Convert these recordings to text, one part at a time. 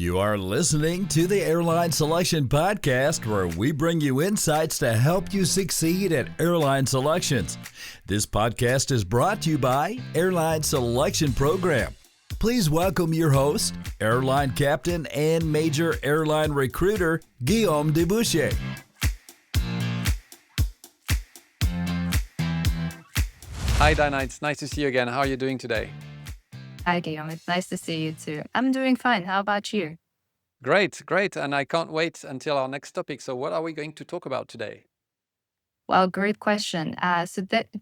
You are listening to the Airline Selection Podcast, where we bring you insights to help you succeed at airline selections. This podcast is brought to you by Airline Selection Program. Please welcome your host, airline captain and major airline recruiter, Guillaume Debauchez. Hi Dana, it's nice to see you again. How are you doing today? Hi, Guillaume. It's nice to see you too. I'm doing fine. How about you? Great. And I can't wait until our next topic. So what are we going to talk about today? Well, great question.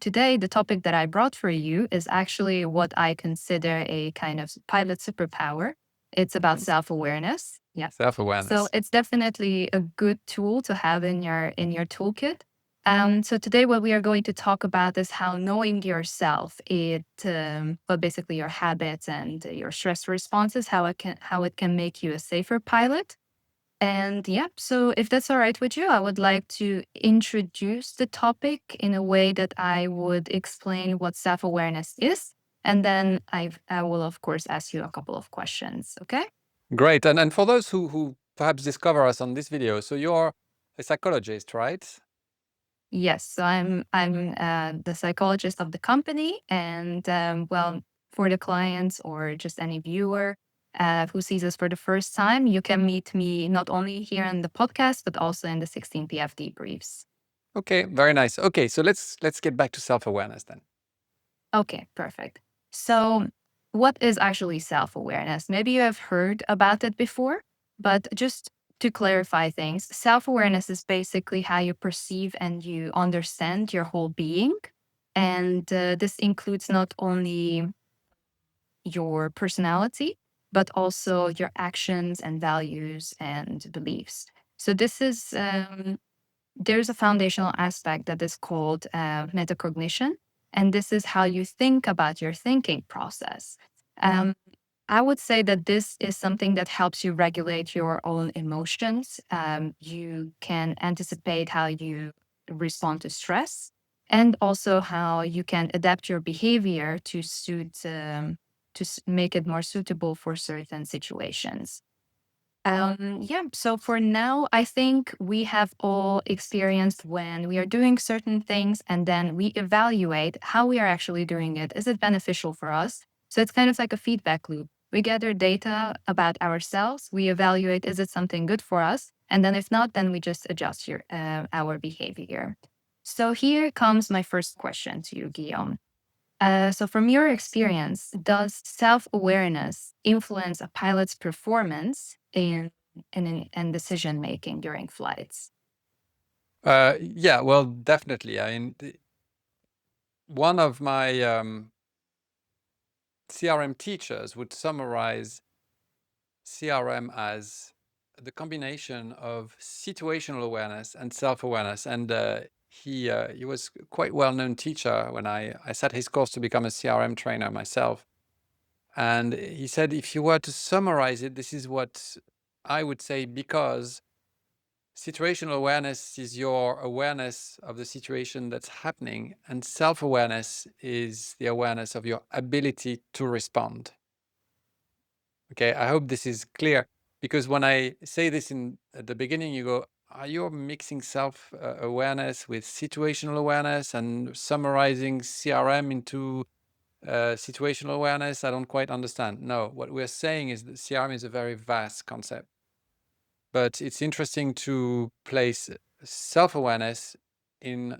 Today, the topic that I brought for you is actually what I consider a kind of pilot superpower. It's about self-awareness. Yeah. Self-awareness. So it's definitely a good tool to have in your toolkit. So today what we are going to talk about is how knowing yourself, basically your habits and your stress responses, how it can make you a safer pilot. And yeah, so if that's all right with you, I would like to introduce the topic in a way that I would explain what self-awareness is. And then I will, of course, ask you a couple of questions, okay? Great. And for those who perhaps discover us on this video, so you're a psychologist, right? Yes, so I'm the psychologist of the company, and for the clients or just any viewer who sees us for the first time, you can meet me not only here in the podcast but also in the 16 PF debriefs. Okay, very nice. Okay, so let's get back to self-awareness then. Okay, perfect. So, what is actually self-awareness? Maybe you have heard about it before, but just to clarify things, self-awareness is basically how you perceive and you understand your whole being. And this includes not only your personality, but also your actions and values and beliefs. So this is, there's a foundational aspect that is called metacognition. And this is how you think about your thinking process. I would say that this is something that helps you regulate your own emotions. You can anticipate how you respond to stress, and also how you can adapt your behavior to make it more suitable for certain situations. So for now, I think we have all experienced when we are doing certain things and then we evaluate how we are actually doing it. Is it beneficial for us? So it's kind of like a feedback loop. We gather data about ourselves. We evaluate, is it something good for us? And then if not, then we just adjust our behavior. So here comes my first question to you, Guillaume. So from your experience, does self-awareness influence a pilot's performance in decision-making during flights? Yeah, well, definitely. I mean, one of my CRM teachers would summarize CRM as the combination of situational awareness and self-awareness. And he was a quite well-known teacher when I sat his course to become a CRM trainer myself. And he said, if you were to summarize it, this is what I would say, because situational awareness is your awareness of the situation that's happening, and self-awareness is the awareness of your ability to respond. Okay, I hope this is clear, because when I say this at the beginning, you go, are you mixing self-awareness with situational awareness and summarizing CRM into situational awareness? I don't quite understand. No, what we're saying is that CRM is a very vast concept. But it's interesting to place self-awareness in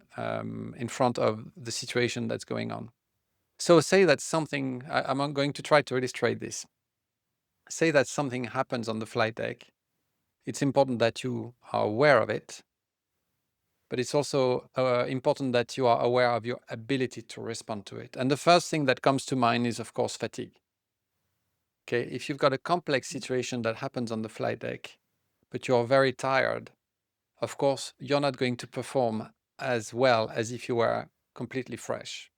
front of the situation that's going on. So say that something, I'm going to try to illustrate this. Say that something happens on the flight deck. It's important that you are aware of it, but it's also important that you are aware of your ability to respond to it. And the first thing that comes to mind is, of course, fatigue. Okay, if you've got a complex situation that happens on the flight deck, but you're very tired, of course, you're not going to perform as well as if you were completely fresh.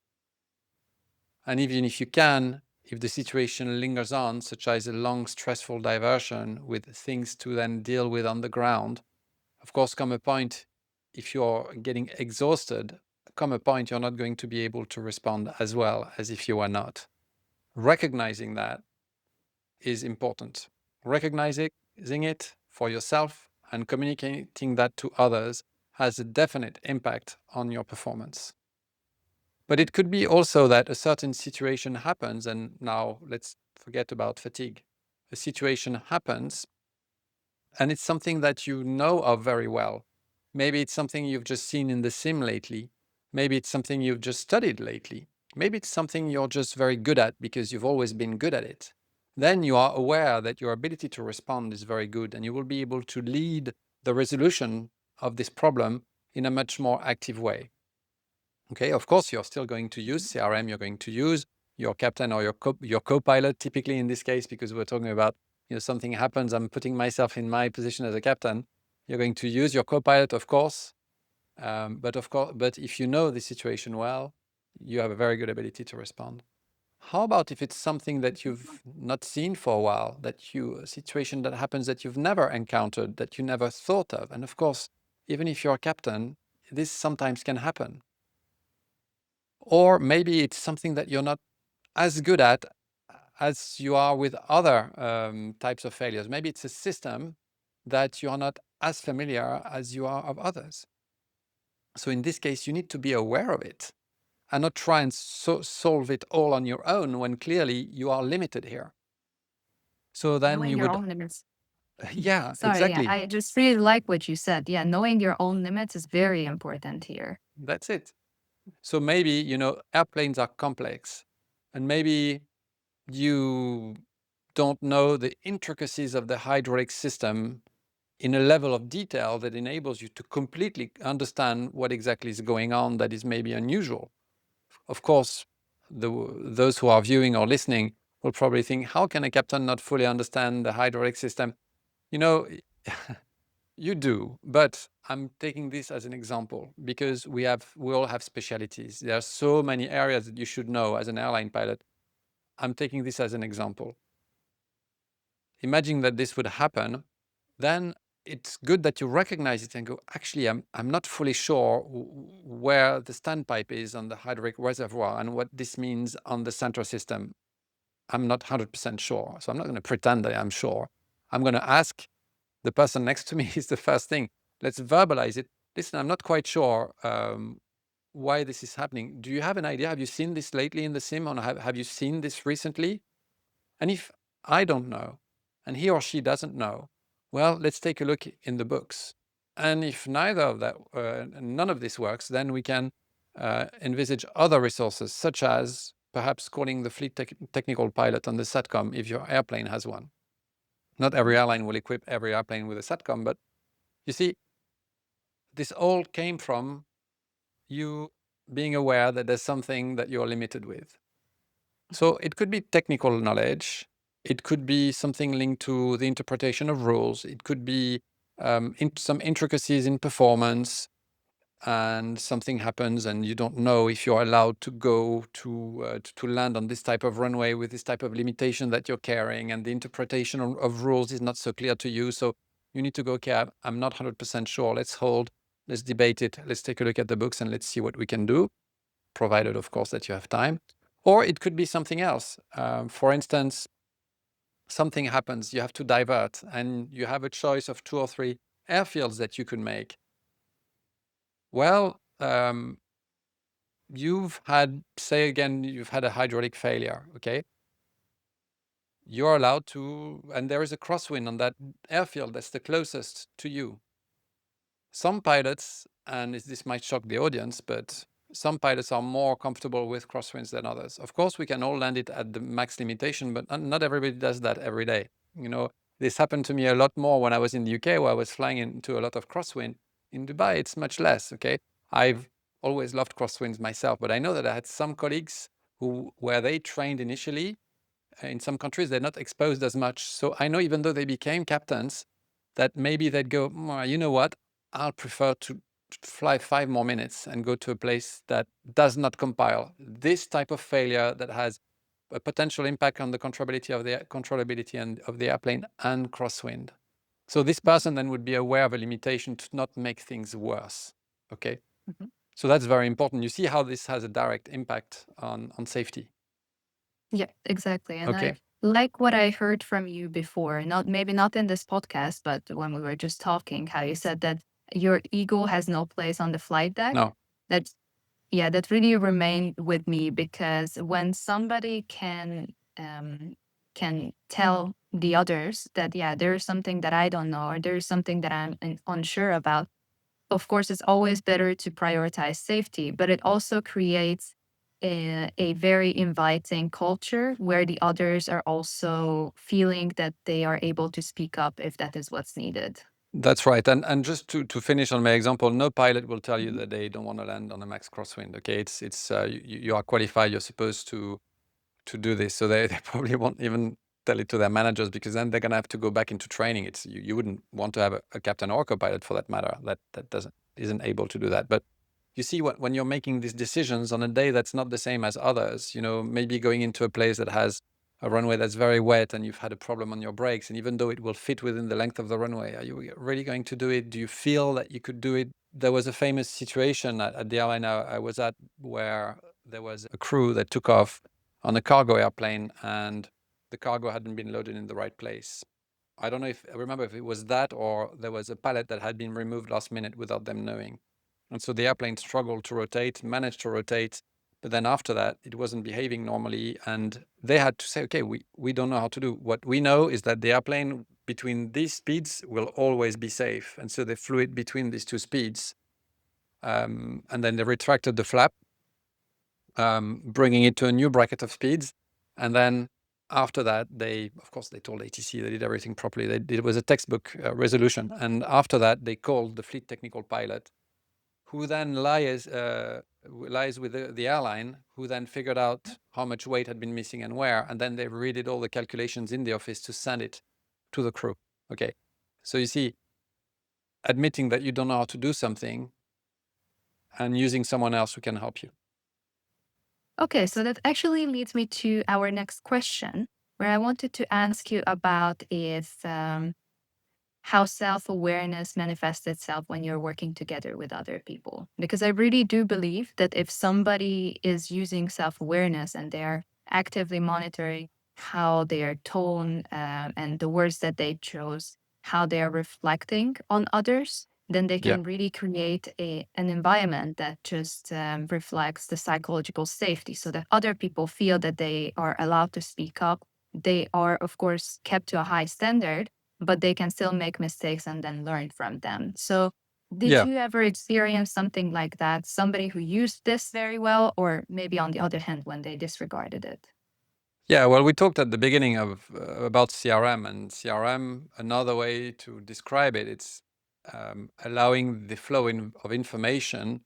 And even if you can, if the situation lingers on, such as a long, stressful diversion with things to then deal with on the ground, of course, come a point, if you're getting exhausted, come a point you're not going to be able to respond as well as if you were not. Recognizing that is important. recognizing it for yourself and communicating that to others has a definite impact on your performance. But it could be also that a certain situation happens, and now let's forget about fatigue. A situation happens, and it's something that you know of very well. Maybe it's something you've just seen in the sim lately. Maybe it's something you've just studied lately. Maybe it's something you're just very good at because you've always been good at it. Then you are aware that your ability to respond is very good, and you will be able to lead the resolution of this problem in a much more active way. Okay, of course, you're still going to use CRM. You're going to use your captain or your co-pilot, typically in this case, because we're talking about, something happens. I'm putting myself in my position as a captain. You're going to use your co-pilot, of course. But if you know the situation well, you have a very good ability to respond. How about if it's something that you've not seen for a while, a situation that happens that you've never encountered, that you never thought of? And of course, even if you're a captain, this sometimes can happen. Or maybe it's something that you're not as good at as you are with other types of failures. Maybe it's a system that you are not as familiar as you are of others. So in this case, you need to be aware of it and not try and solve it all on your own when clearly you are limited here. So then Knowing you your would, own limits. yeah, Sorry, yeah, exactly. I just really like what you said. Yeah, knowing your own limits is very important here. That's it. So maybe, airplanes are complex, and maybe you don't know the intricacies of the hydraulic system in a level of detail that enables you to completely understand what exactly is going on that is maybe unusual. Of course, those who are viewing or listening will probably think, how can a captain not fully understand the hydraulic system? You know, you do, but I'm taking this as an example because we all have specialties. There are so many areas that you should know as an airline pilot. I'm taking this as an example. Imagine that this would happen, then it's good that you recognize it and go, actually, I'm not fully sure where the standpipe is on the hydraulic reservoir and what this means on the central system. I'm not 100% sure. So I'm not going to pretend that I'm sure. I'm going to ask the person next to me is the first thing. Let's verbalize it. Listen, I'm not quite sure why this is happening. Do you have an idea? Have you seen this lately in the sim? Or have you seen this recently? And if I don't know, and he or she doesn't know, well, let's take a look in the books. And if none of this works, then we can envisage other resources, such as perhaps calling the fleet technical pilot on the SATCOM if your airplane has one. Not every airline will equip every airplane with a SATCOM, but you see, this all came from you being aware that there's something that you're limited with. So it could be technical knowledge. It could be something linked to the interpretation of rules. It could be some intricacies in performance, and something happens, and you don't know if you're allowed to go to land on this type of runway with this type of limitation that you're carrying, and the interpretation of rules is not so clear to you. So you need to go, okay, I'm not 100% sure. Let's debate it. Let's take a look at the books and let's see what we can do, provided, of course, that you have time. Or it could be something else. For instance, something happens, you have to divert, and you have a choice of 2 or 3 airfields that you could make. Well, you've had a hydraulic failure, okay? You're allowed to, and there is a crosswind on that airfield that's the closest to you. Some pilots, and this might shock the audience, but some pilots are more comfortable with crosswinds than others. Of course, we can all land it at the max limitation, but not everybody does that every day. This happened to me a lot more when I was in the UK, where I was flying into a lot of crosswind. In Dubai, it's much less, okay? I've always loved crosswinds myself, but I know that I had some colleagues where they trained initially, in some countries, they're not exposed as much. So I know even though they became captains, that maybe they'd go, you know what, I'll prefer to fly 5 more minutes and go to a place that does not compile. This type of failure that has a potential impact on the controllability of the airplane and crosswind. So this person then would be aware of a limitation to not make things worse. Okay. Mhm. So that's very important. You see how this has a direct impact on safety. Yeah, exactly. And Okay. like what I heard from you before, not maybe not in this podcast, but when we were just talking, how you said that your ego has no place on the flight deck. No, That's yeah, that really remained with me because when somebody can tell the others that yeah, there's something that I don't know or there's something that I'm unsure about, of course, it's always better to prioritize safety, but it also creates a very inviting culture where the others are also feeling that they are able to speak up if that is what's needed. that's right. And just to finish on my example, no pilot will tell you Mhm. that they don't want to land on a max crosswind. Okay, it's you are qualified. You're supposed to do this. So they probably won't even tell it to their managers because then they're gonna have to go back into training. It's you wouldn't want to have a captain or a co-pilot for that matter that isn't able to do that. But you see what when you're making these decisions on a day that's not the same as others, maybe going into a place that has a runway that's very wet and you've had a problem on your brakes, and even though it will fit within the length of the runway, are you really going to do it? Do you feel that you could do it? There was a famous situation at the airline I was at where there was a crew that took off on a cargo airplane and the cargo hadn't been loaded in the right place. I don't know if I remember if it was that or there was a pallet that had been removed last minute without them knowing. And so the airplane struggled to rotate, managed to rotate, but then after that, it wasn't behaving normally. And they had to say, okay, we don't know how to do. What we know is that the airplane between these speeds will always be safe. And so they flew it between these two speeds. And then they retracted the flap, bringing it to a new bracket of speeds. And then after that, of course, they told ATC they did everything properly. It was a textbook resolution. And after that, they called the fleet technical pilot, who then lies with the airline, who then figured out how much weight had been missing and where. And then they redid all the calculations in the office to send it to the crew. Okay. So you see, admitting that you don't know how to do something and using someone else who can help you. Okay, so that actually leads me to our next question, where I wanted to ask you about is how self awareness manifests itself when you're working together with other people. Because I really do believe that if somebody is using self awareness and they're actively monitoring how their tone and the words that they chose, how they are reflecting on others, then they Yeah. can really create an environment that just reflects the psychological safety so that other people feel that they are allowed to speak up. They are, of course, kept to a high standard, but they can still make mistakes and then learn from them. So, did Yeah. you ever experience something like that? Somebody who used this very well, or maybe on the other hand, when they disregarded it? Yeah, well, we talked at the beginning about CRM, and CRM. Another way to describe it, it's allowing the flow of information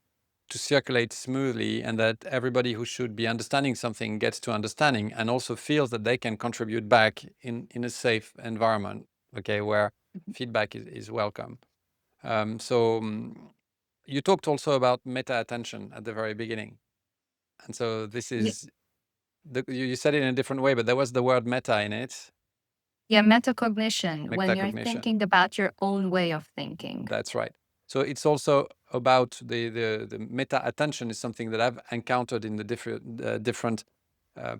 to circulate smoothly, and that everybody who should be understanding something gets to understanding, and also feels that they can contribute back in a safe environment. Okay, where Mhm. feedback is welcome. You talked also about meta attention at the very beginning, and so this Yeah, is you said it in a different way, but there was the word meta in it. yeah, metacognition, when you're Metacognition. thinking about your own way of thinking. That's right. So it's also about the meta attention is something that I've encountered in the different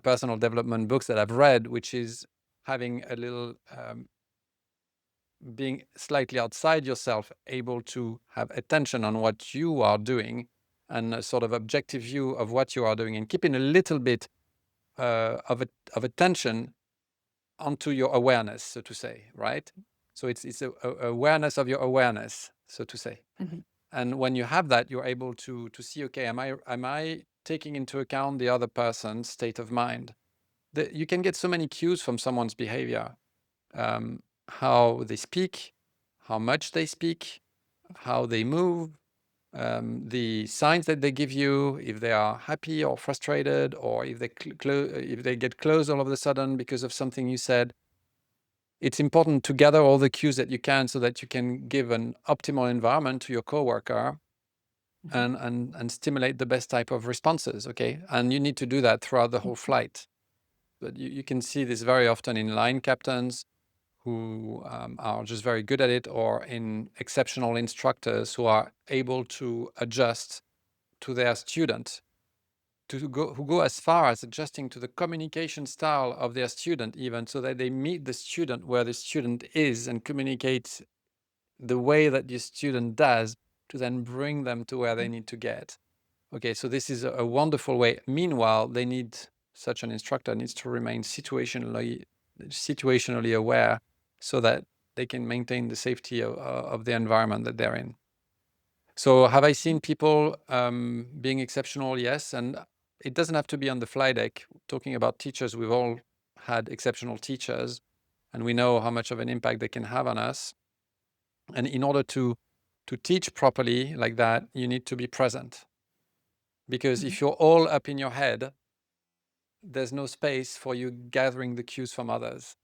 personal development books that I've read, which is having a little being slightly outside yourself, able to have attention on what you are doing and a sort of objective view of what you are doing, and keeping a little bit of attention onto your awareness, so to say, right? So it's a awareness of your awareness, so to say. Mhm. And when you have that, you're able to see, okay, am I taking into account the other person's state of mind? You can get so many cues from someone's behavior, how they speak, how much they speak, how they move, the signs that they give you, if they are happy or frustrated, or if they get close all of a sudden because of something you said. It's important to gather all the cues that you can so that you can give an optimal environment to your coworker Mhm. and stimulate the best type of responses. Okay, and you need to do that throughout the whole flight. But you can see this very often in line captains who are just very good at it, or in exceptional instructors who are able to adjust to their student who go as far as adjusting to the communication style of their student, even so that they meet the student where the student is and communicate the way that the student does to then bring them to where they need to get. Okay, so this is a wonderful way. Meanwhile, such an instructor needs to remain situationally aware so that they can maintain the safety of the environment that they're in. So have I seen people being exceptional? Yes. And it doesn't have to be on the fly deck. Talking about teachers, we've all had exceptional teachers, and we know how much of an impact they can have on us. And in order to teach properly like that, you need to be present. Because if you're all up in your head, there's no space for you gathering the cues from others.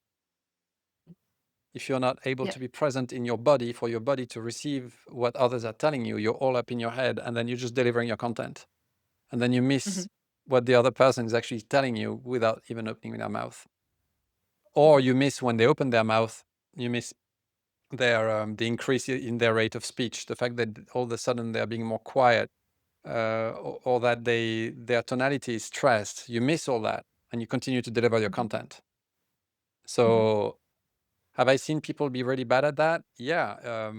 If you're not able to be present in your body for your body to receive what others are telling you, you're all up in your head, and then you're just delivering your content. And then you miss what the other person is actually telling you without even opening their mouth. Or you miss when they open their mouth, you miss their the increase in their rate of speech, the fact that all of a sudden they're being more quiet, or that their tonality is stressed. You miss all that, and you continue to deliver your content. So have I seen people be really bad at that? Yeah.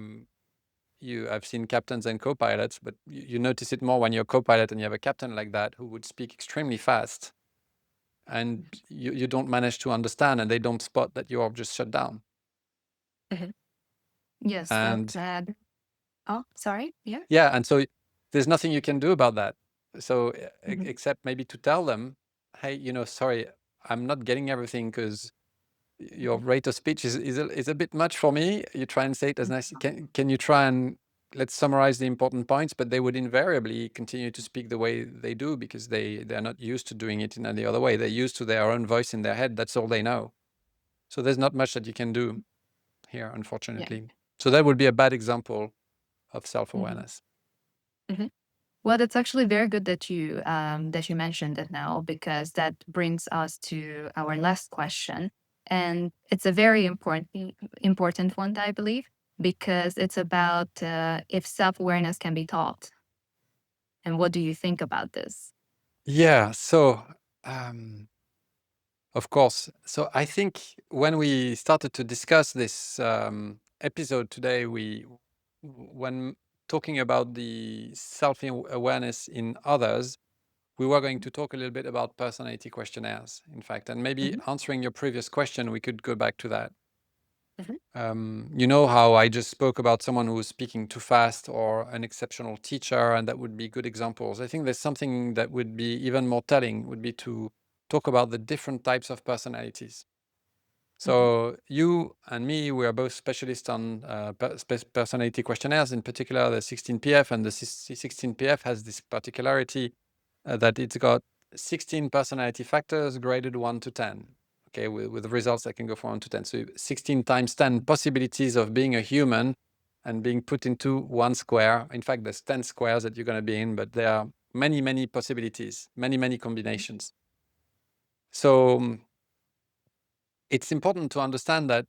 I've seen captains and co-pilots, but you notice it more when you're a co-pilot and you have a captain like that who would speak extremely fast, and you don't manage to understand, and they don't spot that you're just shut down. Yes, And that's sad. Oh, sorry. Yeah. yeah, and so there's nothing you can do about that. So except maybe to tell them, hey, sorry, I'm not getting everything because your rate of speech is a bit much for me. You try and say it as nicely. Can you try and let's summarize the important points? But they would invariably continue to speak the way they do because they're not used to doing it in any other way. They're used to their own voice in their head. That's all they know. So there's not much that you can do here, unfortunately. So that would be a bad example of self-awareness. Well, it's actually very good that you mentioned it now, because that brings us to our last question, and it's a very important one, I believe, because it's about if self-awareness can be taught, and what do you think about this? Yeah. So of course. So I think when we started to discuss this episode today, when talking about the self-awareness in others, we were going to talk a little bit about personality questionnaires, in fact, and maybe answering your previous question, we could go back to that. You know how I just spoke about someone who was speaking too fast or an exceptional teacher, and that would be good examples. I think there's something that would be even more telling, would be to talk about the different types of personalities. So you and me, we are both specialists on personality questionnaires, in particular the 16PF, and the 16PF has this particularity that it's got 16 personality factors graded 1 to 10. Okay, with results that can go from 1 to 10. So 16 times 10 possibilities of being a human and being put into one square. In fact, there's 10 squares that you're going to be in, but there are many, many possibilities, many, many combinations. So it's important to understand that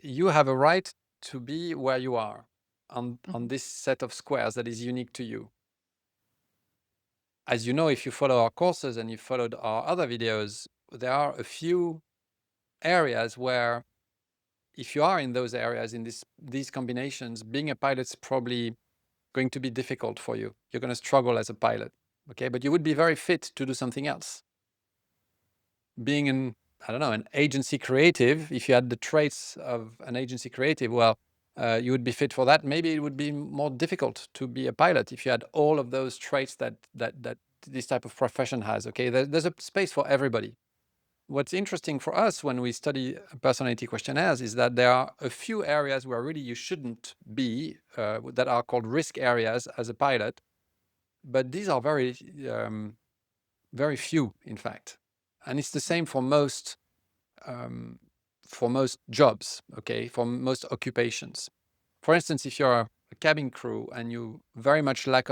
you have a right to be where you are on this set of squares that is unique to you. As you know, if you follow our courses and you followed our other videos, there are a few areas where if you are in those areas, in these combinations, being a pilot's probably going to be difficult for you. You're going to struggle as a pilot, okay? But you would be very fit to do something else. Being an agency creative, if you had the traits of an agency creative, well, you would be fit for that. Maybe it would be more difficult to be a pilot if you had all of those traits that this type of profession has, okay? There's a space for everybody. What's interesting for us when we study personality questionnaires is that there are a few areas where really you shouldn't be, that are called risk areas as a pilot. But these are very, very few, in fact. And it's the same for most jobs, okay, for most occupations. For instance, if you're a cabin crew and you very much lack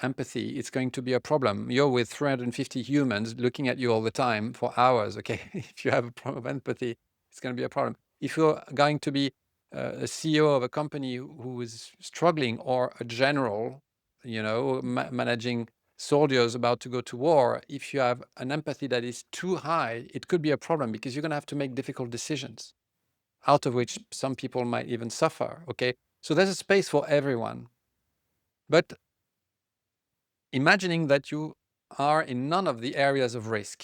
empathy, it's going to be a problem. You're with 350 humans looking at you all the time for hours, okay? If you have a problem of empathy, it's going to be a problem. If you're going to be a CEO of a company who is struggling, or a general, managing soldiers about to go to war, if you have an empathy that is too high, it could be a problem because you're going to have to make difficult decisions, out of which some people might even suffer. Okay, so there's a space for everyone. But imagining that you are in none of the areas of risk,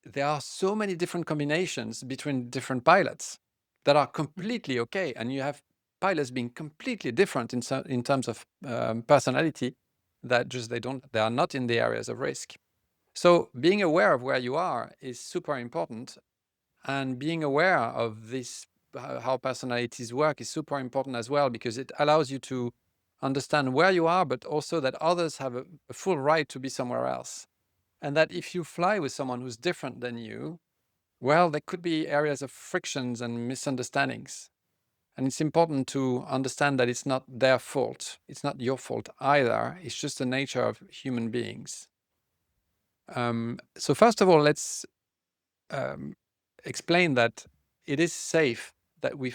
there are so many different combinations between different pilots that are completely okay, and you have pilots being completely different in terms of personality, that just they are not in the areas of risk. So being aware of where you are is super important, and being aware of this, how personalities work, is super important as well, because it allows you to understand where you are, but also that others have a full right to be somewhere else. And that if you fly with someone who's different than you, well, there could be areas of frictions and misunderstandings. And it's important to understand that it's not their fault. It's not your fault either. It's just the nature of human beings. So first of all, let's explain that it is safe that we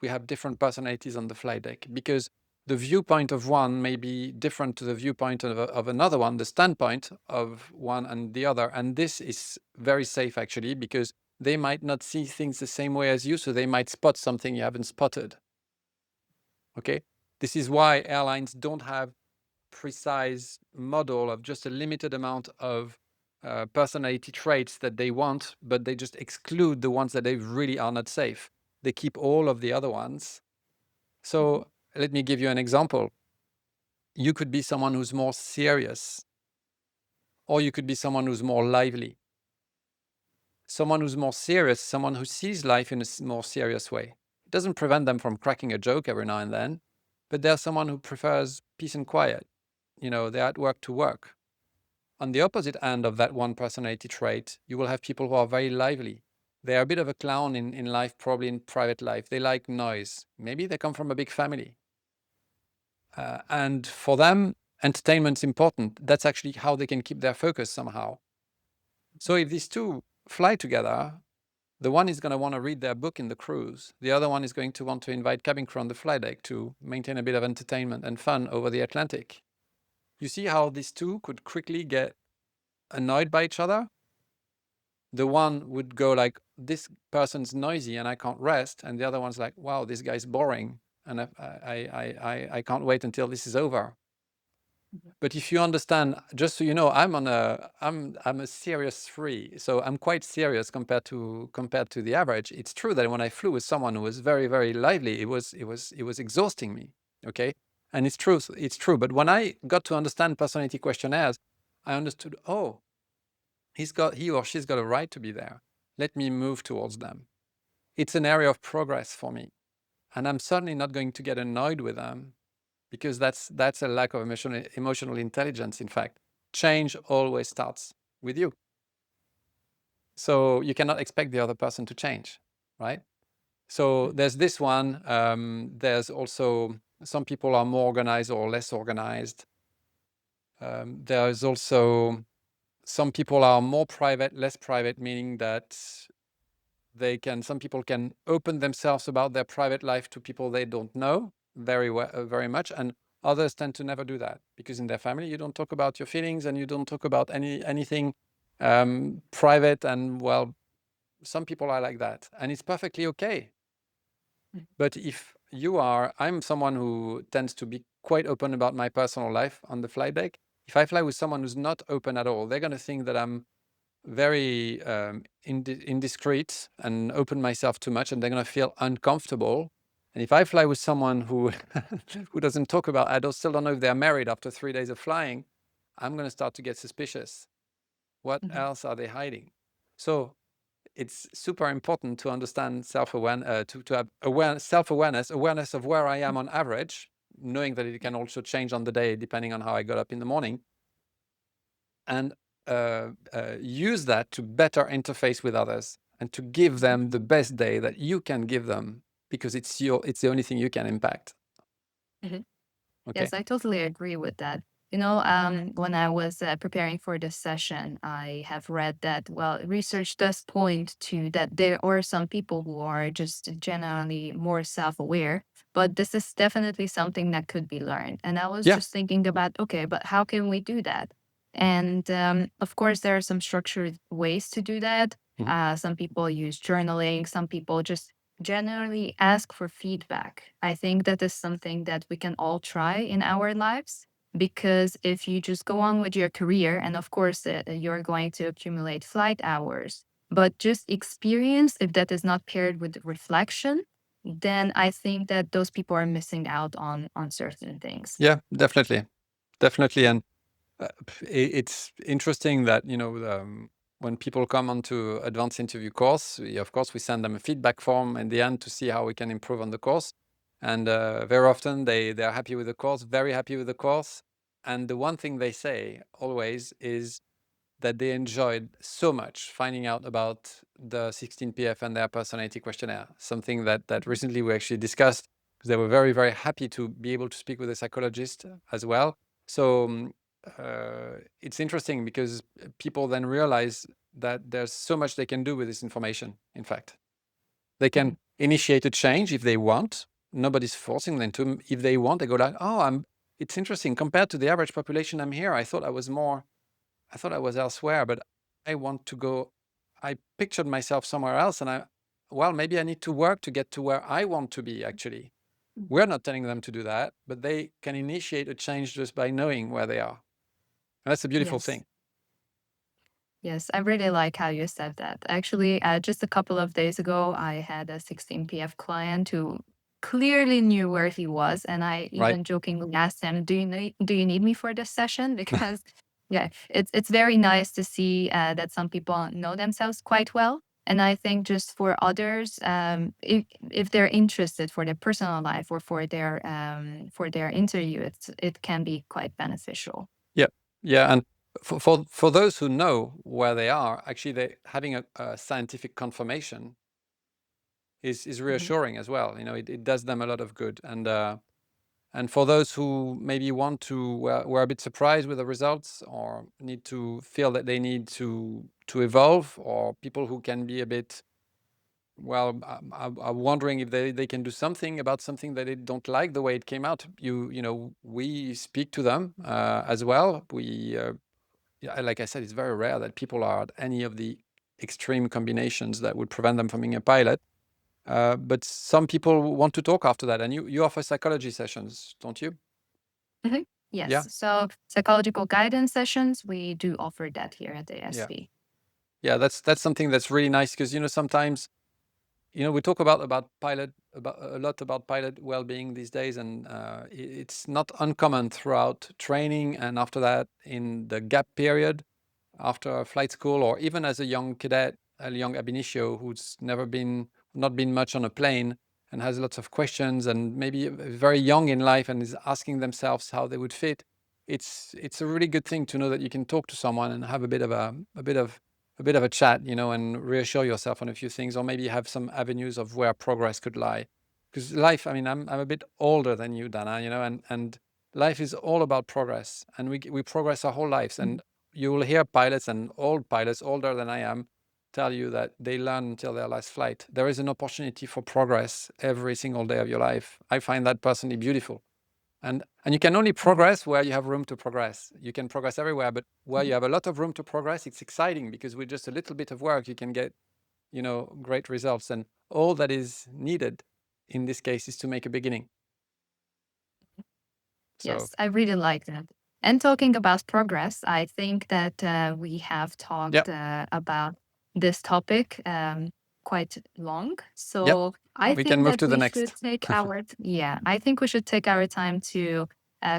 have different personalities on the flight deck, because the viewpoint of one may be different to the viewpoint of another one, the standpoint of one and the other. And this is very safe, actually, because they might not see things the same way as you, so they might spot something you haven't spotted. Okay? This is why airlines don't have precise model of just a limited amount of personality traits that they want, but they just exclude the ones that they really are not safe. They keep all of the other ones. So let me give you an example. You could be someone who's more serious, or you could be someone who's more lively. Someone who's more serious, someone who sees life in a more serious way. It doesn't prevent them from cracking a joke every now and then, but they're someone who prefers peace and quiet. They're at work to work. On the opposite end of that one personality trait, you will have people who are very lively. They're a bit of a clown in life, probably in private life. They like noise. Maybe they come from a big family. And for them, entertainment's important. That's actually how they can keep their focus somehow. So if these two fly together, the one is going to want to read their book in the cruise. The other one is going to want to invite cabin crew on the flight deck to maintain a bit of entertainment and fun over the Atlantic. You see how these two could quickly get annoyed by each other? The one would go like, this person's noisy and I can't rest. And the other one's like, wow, this guy's boring. And I can't wait until this is over. But if you understand, just so you know, I'm a serious 3, so I'm quite serious compared to the average. It's true that when I flew with someone who was very, very lively, it was exhausting me. Okay, and it's true. But when I got to understand personality questionnaires, I understood. Oh, he or she's got a right to be there. Let me move towards them. It's an area of progress for me, and I'm certainly not going to get annoyed with them, because that's a lack of emotional intelligence. In fact, change always starts with you. So you cannot expect the other person to change, right? So there's this one. There's also some people are more organized or less organized. There's also some people are more private, less private, meaning that some people can open themselves about their private life to people they don't know very much, and others tend to never do that, because in their family you don't talk about your feelings and you don't talk about anything private. And well, some people are like that, and it's perfectly okay. But if I'm someone who tends to be quite open about my personal life on the flight deck. If I fly with someone who's not open at all, they're going to think that I'm very indiscreet and open myself too much, and they're going to feel uncomfortable. And if I fly with someone who who doesn't talk about, still don't know if they're married after 3 days of flying, I'm going to start to get suspicious. What else are they hiding? So it's super important to understand self-awareness, to have self-awareness, awareness of where I am on average, knowing that it can also change on the day depending on how I got up in the morning, and use that to better interface with others and to give them the best day that you can give them, because it's the only thing you can impact. Mhm. Okay. Yes, I totally agree with that. When I was preparing for this session, I have read that, well, research does point to that there are some people who are just generally more self-aware, but this is definitely something that could be learned. And I was Yeah. just thinking about, okay, but how can we do that? And of course, there are some structured ways to do that. Mhm. Some people use journaling, some people just generally ask for feedback. I think that is something that we can all try in our lives, because if you just go on with your career, and of course, you're going to accumulate flight hours, but just experience, if that is not paired with reflection, then I think that those people are missing out on certain things. Yeah, definitely. Definitely. And it's interesting that, when people come onto advanced interview course, of course, we send them a feedback form in the end to see how we can improve on the course. And very often they're happy with the course, very happy with the course. And the one thing they say always is that they enjoyed so much finding out about the 16PF and their personality questionnaire, something that recently we actually discussed, because they were very, very happy to be able to speak with a psychologist as well. So it's interesting because people then realize that there's so much they can do with this information, in fact. They can initiate a change if they want. Nobody's forcing them to. If they want, they go like, oh, it's interesting. Compared to the average population, I'm here. I thought I was elsewhere, but I want to go. I pictured myself somewhere else, and maybe I need to work to get to where I want to be, actually. We're not telling them to do that, but they can initiate a change just by knowing where they are. And that's a beautiful Yes. thing. Yes, I really like how you said that. Actually, just a couple of days ago, I had a 16PF client who clearly knew where he was, and I Right. even jokingly asked him, do you need me for this session?" Because yeah, it's very nice to see that some people know themselves quite well. And I think just for others, if they're interested for their personal life or for their interview, it can be quite beneficial. Yeah, and for those who know where they are, actually, having a scientific confirmation is reassuring as well. It does them a lot of good. And for those who maybe were a bit surprised with the results, or need to feel that they need to evolve, or people who can be a bit, are wondering if they can do something about something that they don't like the way it came out. We speak to them as well. Like I said, it's very rare that people are at any of the extreme combinations that would prevent them from being a pilot. But some people want to talk after that, and you offer psychology sessions, don't you? Mhm. Yes. Yeah. So psychological guidance sessions, we do offer that here at ASV. Yeah, that's something that's really nice, because sometimes we talk about a lot about pilot well-being these days, and it's not uncommon throughout training and after that in the gap period after flight school, or even as a young cadet, a young ab initio who's not been much on a plane and has lots of questions, and maybe very young in life and is asking themselves how they would fit. It's a really good thing to know that you can talk to someone and have a bit of a chat, and reassure yourself on a few things, or maybe have some avenues of where progress could lie. Because life, I mean, I'm a bit older than you, Dana, and life is all about progress, and we progress our whole lives. And you will hear pilots, and old pilots, older than I am, tell you that they learn until their last flight. There is an opportunity for progress every single day of your life. I find that personally beautiful. And you can only progress where you have room to progress. You can progress everywhere, but where you have a lot of room to progress, it's exciting, because with just a little bit of work, you can get, great results. And all that is needed in this case is to make a beginning. So, Yes, I really like that. And talking about progress, I think that we have talked about this topic quite long. So I we can think move that to the we next. should take I think we should take our time to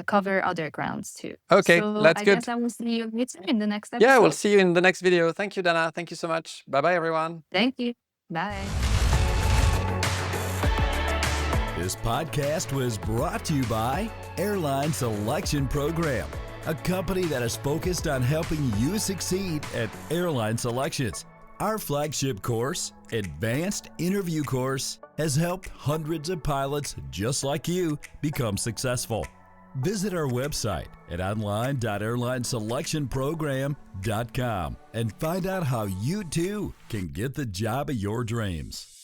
cover other grounds too. Okay, So that's I good. guess I will see you later in the next episode. Yeah, we'll see you in the next video. Thank you, Dana. Thank you so much. Bye-bye, everyone. Thank you. Bye. This podcast was brought to you by Airline Selection Program, a company that is focused on helping you succeed at airline selections. Our flagship course, Advanced Interview Course, has helped hundreds of pilots just like you become successful. Visit our website at online.airlineselectionprogram.com and find out how you too can get the job of your dreams.